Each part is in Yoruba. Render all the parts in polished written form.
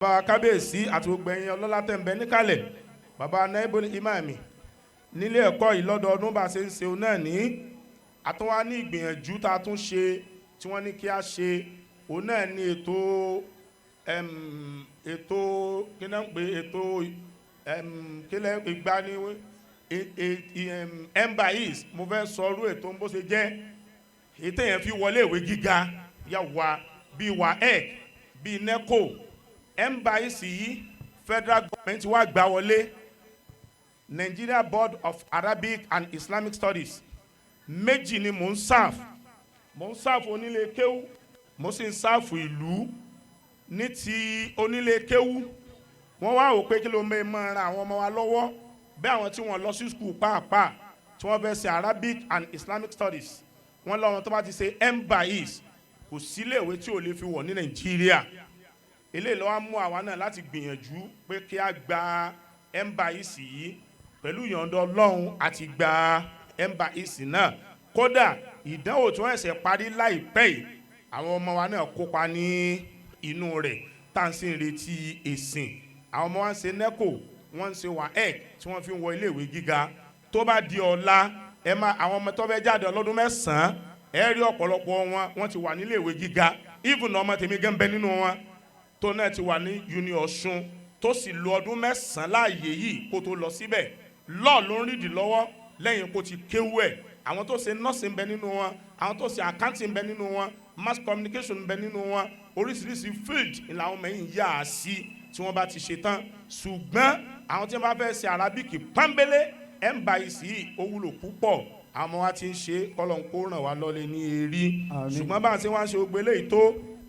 bàbá kábíyèsí àti gbogbo ẹ̀yin ọlọ́lá tẹ́ ń bẹ níkàlẹ̀ bàbá naibul imami nílé ẹ̀kọ́ yìí lọ́dọọdún bá ṣe ń ṣe náà ní àtúnwá ní ìgbìyànjú tá a tún ṣe tí wọ́n ní kí a ṣe òun náà ní ètò kílẹ̀ ìgbani embais mo fẹ́ sọrú ètò bó ṣe jẹ́ ètò yẹn fi wọlé ìwé gíga yà wá bíi waec bíi neco embais yìí federal government wá gbà wọlé Nigeria Board of Arabic and Islamic Studies méjì ni mò ń sáàfù onílé kéwú mo sì ń sáàfù ìlú ní ti onílé kéwú wọ́n wá wò pé kí ló máa ran àwọn ọmọ wa lọ́wọ́ bẹ́ẹ̀ àwọn tí wọ́n lọ sí skul pàápàá tí wọ́n fẹ́ ṣe Arabic and Islamic Studies wọ́n lọ́wọ́ tó bá ti ṣe embais kò síléèwé tí ò lè fi wọ̀ ní Nàìjíríà eléyìí ló wá mú àwa náà láti gbìyànjú pé kí a gba embais yìí pẹ̀lú ìyọ̀ǹda Ọlọ́run àti gba embais náà kódà ìdánwò tí wọ́n ẹ̀sẹ̀ parí láìpẹ́ yìí àwọn ọmọ wa náà kópa ní inú rẹ̀ tá à ń sì ń retí èsìn àwọn ọmọ wa ń ṣe neco wọ́n ń ṣe waec tí wọ́n fi ń wọ iléèwé gíga tó bá di ọ̀la àwọn ọmọ tó fẹ́ jáde ọlọ́dún mẹ́sàn-án ẹ rí ọ̀pọ̀lọpọ̀ wọ́n ti wà níléèwé gíga even ọmọ tèmi gan bẹ nínú wọn tó náà ti wà ní uni Osun tó sì lo ọdún mẹ́sàn-án láàyè yìí kó tó lọ síbẹ̀ lọ́ọ̀ ló ń rídìí lọ́wọ́ lẹ́yìn kó ti kéwú ẹ̀ àwọn tó ṣe nọ́ọ̀sì ń bẹ nínú wọn àwọn tó ṣe àkáǹtì ń bẹ nínú wọn mass communication ń bẹ nínú wọn oríṣiríṣi field ìlà àwọn mẹ́yìn yà á sí tí wọ́n bá ti ṣe tán ṣùgbọ́n àwọn tí wọ́n bá fẹ́ ṣe Arabic pọ́nbélé embais yìí ó wúlò púpọ̀ àwọn wa ti ń ṣe kọ́lọ́n kó ràn wá lọ́lẹ̀ ní èrí ṣùgbọ́n bá a ṣe wá ń ṣe gbogbo eléyìí tó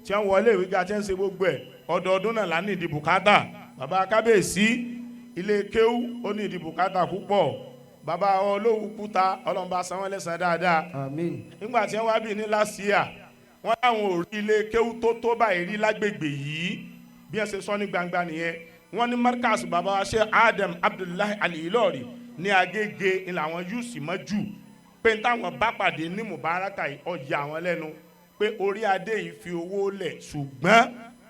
tí wọ́n wọlé ìwé ga tí wọ́n ṣe gbogbo ẹ̀ ọdọọdún náà lá ní ìdí bùkátà bàbá kábíyèsí ilé kéwú ó ní ìdí bùkátà púpọ̀ bàbá olówó kúta ọlọ́mọba san wọ́n lẹ́san dáadáa nígbà tí wọ́n wá bí ní last year wọ́n láwọn ò rí ilé kéwú tó báyìí rí lágbègbè yìí bí wọ́n ṣe sọ ní gbangba nìyẹn wọ́n ní markas bàbá wa Sheikh Abdul Al-Ilori ní Agége ní làwọn yúùsì mọ́jú pé táwọn bá pàdé ní Mubarakah ọjà àwọn lẹ́nu pé orí adé yìí fi owó lẹ̀ ṣùgbọ́n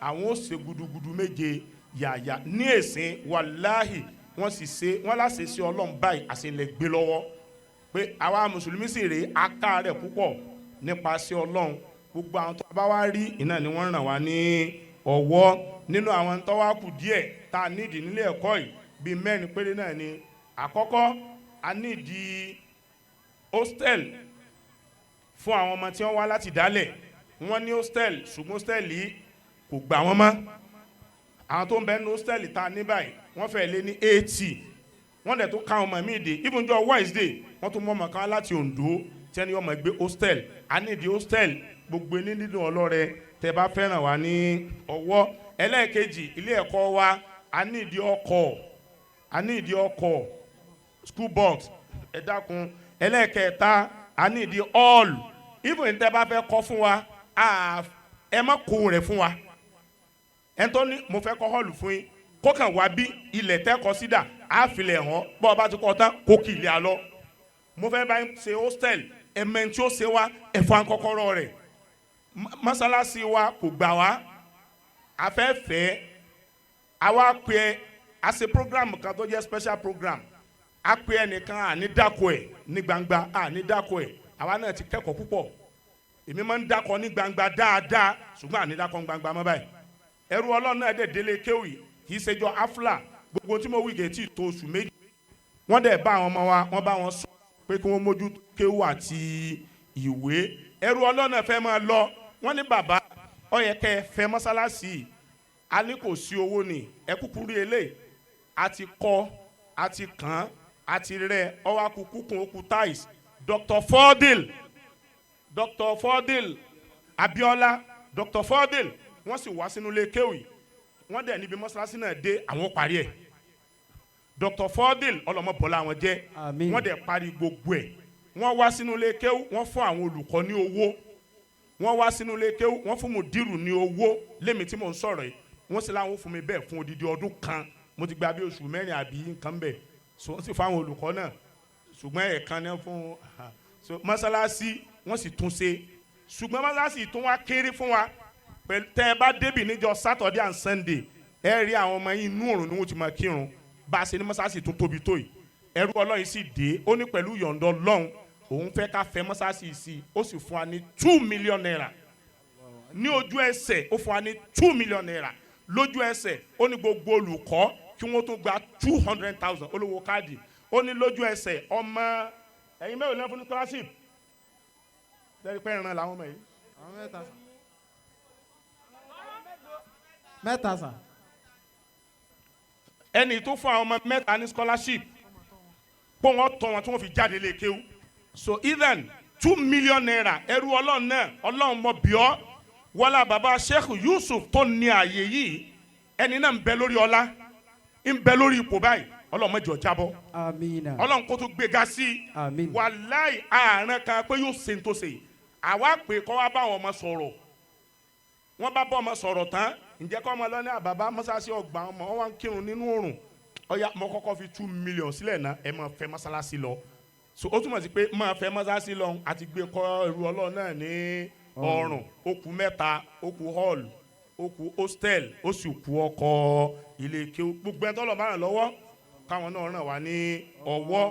àwọn ó ṣe gudugudu méje yàyà ní èsìn wàláhì wọ́n sì ṣe wọ́n láṣẹ sí Ọlọ́run báyìí àṣẹlẹ̀ gbé lọ́wọ́ pé àwa mùsùlùmí sì rèé aká rẹ̀ púpọ̀ nípasẹ̀ Ọlọ́run gbogbo àwọn tó bá wá rí iná ni wọ́n ràn wá ní ọwọ́ nínú àwọn tó wá kù díẹ̀ tá a nídìí nílé ẹ̀kọ́ yìí bíi mẹ́rin péré náà ni àkọ́kọ́ a nídìí hostel fún àwọn ọmọ tí wọ́n wá láti dálẹ̀ wọ́n ní hostel ṣùgbọ́n hostel yìí kò gbà wọ́n mọ́ àwọn tó ń bẹ ní hostel tá a ní báyìí wọ́n fẹ́ lé ní 80 wọ́n dẹ̀ tó ká ọmọ mi dé even jọ Wednesday wọ́n tún mọ ọmọ kan láti Ondo tí ẹni ọmọ gbé hostel a nídìí hostel gbogbo ní dídùn ọlọ́rẹ tẹ bá fẹ́ràn wá ní ọwọ́ ẹlẹ́ẹ̀kejì ilé ẹ̀kọ́ wa a nídìí ọkọ̀ school box ẹ dákun ẹlẹ́ẹ̀kẹta a nídìí hall even tẹ bá fẹ́ kọ́ fún wa ẹ má kó rẹ̀ fún wa ẹ tó ní mo fẹ́ kọ́ hall fún yín kó kàn wá bí ilẹ̀ tẹ́kọ̀ sídà á filẹ̀ hàn bọ́ ọ bá ti kọ́ tán kó kì í lé alọ́ mo fẹ́ bá ń ṣe hostel ẹ̀mẹ́ tí ó ṣe wá ẹ̀fọ́ àkọ́kọ́rọ́ rẹ̀ mọ́sálásí wa kò gbà wá afẹ́fẹ́ àwa pé a ṣe program kan tó jẹ́ special program a pé ẹnìkan àní dákọ̀ ẹ̀ ní gbangba àní dákọ̀ ẹ̀ àwa náà ti kẹ́kọ̀ọ́ púpọ̀ èmi máa ń dákọ̀ ní gbangba dáadáa ṣùgbọ́n àní dákọ̀ ní gbangba mọ́ báyìí ẹrú Ọlọ́run náà dẹ̀ délé kéwì kì í ṣèjọ afla gbogbo tí mo wí gẹ̀ẹ́tì tó oṣù méjì wọ́n dẹ̀ bá àwọn ọmọ wa wọ́n bá wọn sọ pé kí wọ́n mójú kéwù àti ìwé ẹrú Ọlọ́run náà fẹ́ máa lọ wọ́n ní bàbá ó yẹ kẹ́ ẹ fẹ́ mọ́sálásì a ní kò sí owó ni ẹ kúkú rí eléyìí àti kọ́ àti kàn àti rẹ̀ ọwọ́ akúkún okú tais Dr. Fordil Abiola Dr. Fordil wọ́n sì wá sínú ilé kéwì wọ́n dẹ̀ níbi mọ́sálásí náà dé àwọn parí ẹ̀ Dr. Fordil ọlọ́mọ bọ́lá wọn jẹ́ wọ́n dẹ̀ parí gbogbo ẹ̀ wọ́n wá sínú ilé kéwù wọ́n fún àwọn olùkọ́ ní owó wọ́n wá sínú ilé kéwù wọ́n fún Mudiru ní owó lémi tí mò ń sọ̀rọ̀ yìí wọ́n sì láwọn fún mi bẹ́ẹ̀ fún odidi ọdún kan mo ti gba bí oṣù mẹ́rin àbí nǹkan bẹ́ẹ̀ so wọ́n sì fún àwọn olùkọ́ náà ṣùgbọ́n ẹ̀ẹ̀kan náà fún mọ́sálásí wọ́n sì tún ṣe ṣùgbọ́n mọ́sálásí tún wá kéré fún wa tẹ́ ẹ bá débì níjọ́ Saturday and Sunday ẹ rí àwọn ọmọ yìí inú òrùn ni wọ́n ti máa kírun bá a ṣe ní mọ́sáàsì tó tóbi tó yìí ẹrú Ọlọ́run sì dé ó ní pẹ̀lú yọ̀ǹda Ọlọ́run òun fẹ́ ká fẹ́ mọ́sáàsì sí ó sì fún wa ní 2 million naira ní ojú ẹsẹ̀ ó fún wa ní 2 million naira lójú ẹsẹ̀ ó ní gbogbo olùkọ́ kí wọ́n tún gba 200,000 olówó káàdì ó ní lójú ẹsẹ̀ ọmọ ẹ̀yin mẹ́rin náà fún ní scholarship lẹ́yìn pé ìran làwọn ọmọ yìí. àwọn mẹ́ta sà. ẹni tó fún àwọn ọmọ mẹ́ta ní scholarship pé wọ́n tọ́ wọn tí wọ́n fi jáde lè kéwú so even 2 million naira ẹrú Ọlọ́run náà Ọlọ́run mọ̀ bíọ́ wọ́lá baba Sheikh Yusuf tó ní ààyè yìí ẹni náà ń bẹ lórí ọlá ń bẹ lórí ipò báyìí Ọlọ́run mẹ́jọ jábọ́ àmín Ọlọ́run kó tó gbéga sí àmín wàláì àárín kan pé yóò ṣe tó ṣe àwa pé kọ́ wá bá àwọn ọmọ sọ̀rọ̀ wọ́n bá bọ́ ọmọ sọ̀rọ̀ tán ǹjẹ́ kọ́ ọmọ lọ́ní àbàbá mọ́sálásí ọgbà ọmọ wọn wá ń kírun nínú oòrùn ọ̀yà mo kọ́kọ́ fi 2 million sílẹ̀ náà ẹ máa fẹ́ mọ́sálásí lọ so ó túmọ̀ sí pé máa fẹ́ mọ́sálásí lọ àti gbé kọ́ ẹrú Ọlọ́run náà ní ọrùn ó kù mẹ́ta ó kù hall ó kù hostel ó sì kù ọkọ̀ ilé kéwú gbogbo ẹ̀ tọ́lọ̀ máa ràn lọ́wọ́ káwọn náà ràn wá ní ọwọ́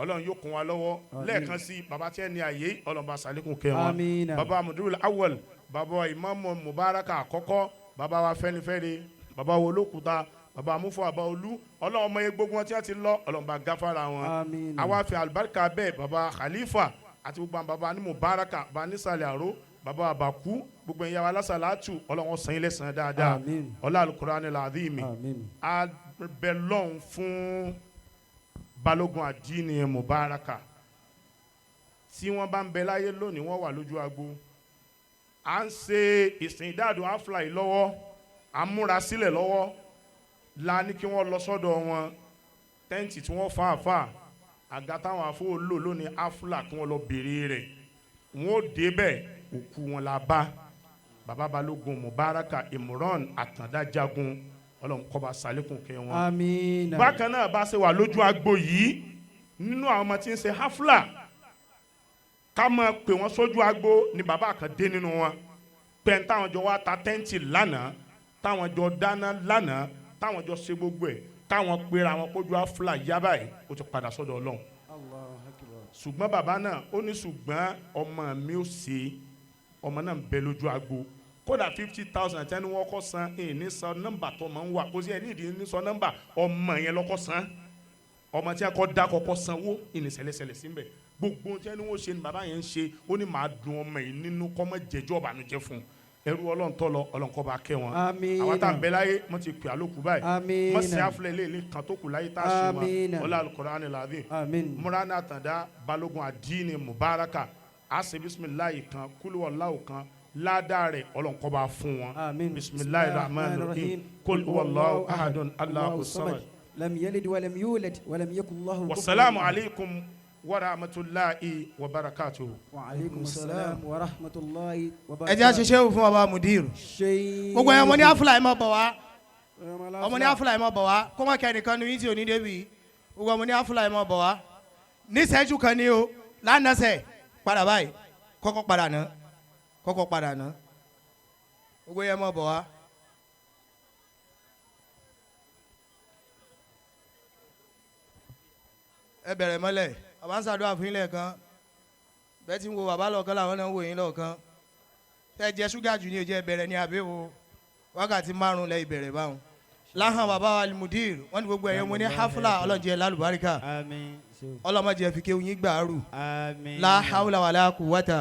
Ọlọ́run yóò kún wa lọ́wọ́ lẹ́ẹ̀kan sí baba tí ẹ ní àyè Ọlọ́run bá ṣàlékún kẹ́ wọn baba Al-Mudeer Awwal baba Imam Mubarakah àkọ́kọ́ baba wa Fẹ́nifẹ́re baba wo Olókùta baba Mufu Aba Olú Ọlọ́run ọmọ yẹn gbogbo wọn tí wọ́n ti lọ Ọlọ́run bá gáfárà wọn àwa fi àlùbáríkà bẹ́ẹ̀ baba Khalifa àti gbogbo àwọn baba ní Mubarakah baba nísàlẹ̀ àró baba Abaku gbogbo ẹ̀yà wa lásàlátù Ọlọ́run sàn ilé sàn dáadáa ọlá Al-Qur'anil Azim abẹ́lọ́hún fún balógun àdínì Mubarakah tí wọ́n bá ń bẹ láyé lónìí wọ́n wà lójú agbo à ń ṣe ìsìn ìdádùn afla yìí lọ́wọ́ à ń múra sílẹ̀ lọ́wọ́ la ní kí wọ́n lọ sọ́dọ̀ wọn tẹ́ǹtì tí wọ́n fàáfà àga táwọn afọ́ lò lónìí afla kí wọ́n lọ béèrè rẹ̀ wọ́n ó débẹ̀ òkú wọn la bá baba balógun Mubarakah Imran àtàndájagun Ọlọ́run kó bá ṣàlékún kẹ́ wọn. àmín. bákan náà bá ṣe wà lójú agbo yìí nínú àwọn ọmọ tí ń ṣe hafla ká máa pè wọ́n sójú agbo ni bàbá kan dé nínú wọn pé táwọn jọ wá ta tẹ́ǹtì lánàá táwọn jọ dáná lánàá táwọn jọ ṣe gbogbo ẹ̀ táwọn pera wọn kójú hafla yá báyìí ó ti padà sọ́dọ̀ Ọlọ́run. ṣùgbọ́n bàbá náà ó ní ṣùgbọ́n ọmọ mi ò ṣe ọmọ náà ń bẹ lójú agbo kódà 50,000 àti ẹni wọ́n kọ́ san ẹ̀ ní sọ nọ́mbà tó máa ń wà kó sí ẹ̀ ní ìdí ní sọ nọ́mbà ọmọ yẹn lọ́kọ́ san ọmọ tí a kọ́ da kọ́kọ́ sanwó ìnìṣẹ̀lẹ̀ṣẹ̀lẹ̀ síbẹ̀ gbogbo tí ẹni wọ́n ṣe ni bàbá yẹn ń ṣe ó ní màá dùn ọmọ yìí nínú kọ́mọ jẹjọ́ ọ̀bànújẹ́ fún ẹrú Ọlọ́run tó lọ Ọlọ́run kó bá kẹ́ wọn àwọn tá à ń bẹ láyé wọ́n ti pè àlòkù báyìí wọ́n sì àfúlẹ̀ ilé kan tó kù láyé tá a ṣe wọn ọlá Al-Qur'anil Azim múránà àtàndá balógun àdínì Mubarakah àṣẹ bisimilayi kan kúlúwọ̀láwò kan ládàá rẹ̀ Ọlọ́run kó bá fún wọn bisimilayi rahman rahim kul huwallahu ahadun Allahu samad lam yalid wa lam yulad wa lam yakul lahu wasalaamu alaykum wa rahmatulahi wa barakatuhu. wa aleykum salaam wa rahmatulahi wa barakatuhu. ẹ jẹ́ àṣìṣe fún baba Mudeer gbogbo ẹ̀ ọmọ ní afúlà ẹ̀ máa bọ̀ wá ọmọ ní afúlà ẹ̀ máa bọ̀ wá kó má kẹ́ ẹnìkan ní tí ò ní débi gbogbo ọmọ ní afúlà ẹ̀ máa bọ̀ wá ní ìṣẹ́jú kan ní o lánàṣẹ padà báyìí kọ́kọ́ padà ná gbogbo ẹ̀ máa bọ̀ wá. ẹ bẹ̀rẹ̀ mọ́lẹ̀ bàbá ń ṣàdúrà fún yín lẹ́ẹ̀kan bẹ́ẹ̀ tí ń wo bàbá lọ́ọ̀kan làwọn náà ń wò yín lọ́ọ̀kan tẹ́ jẹ ṣúgà jù ní ìjẹ́ ìbẹ̀rẹ̀ ní àbẹ̀wò wákàtí 5 lẹ́ ìbẹ̀rẹ̀ báwọn. láhàn bàbá Al-Mudeer wọ́n ní gbogbo ẹ̀yọ́ mo ní hafla ọlọ́jẹ́ lálùbáríkà ọlọ́mọdé fi kéwù yín gbàrú la hawla wala quwwata.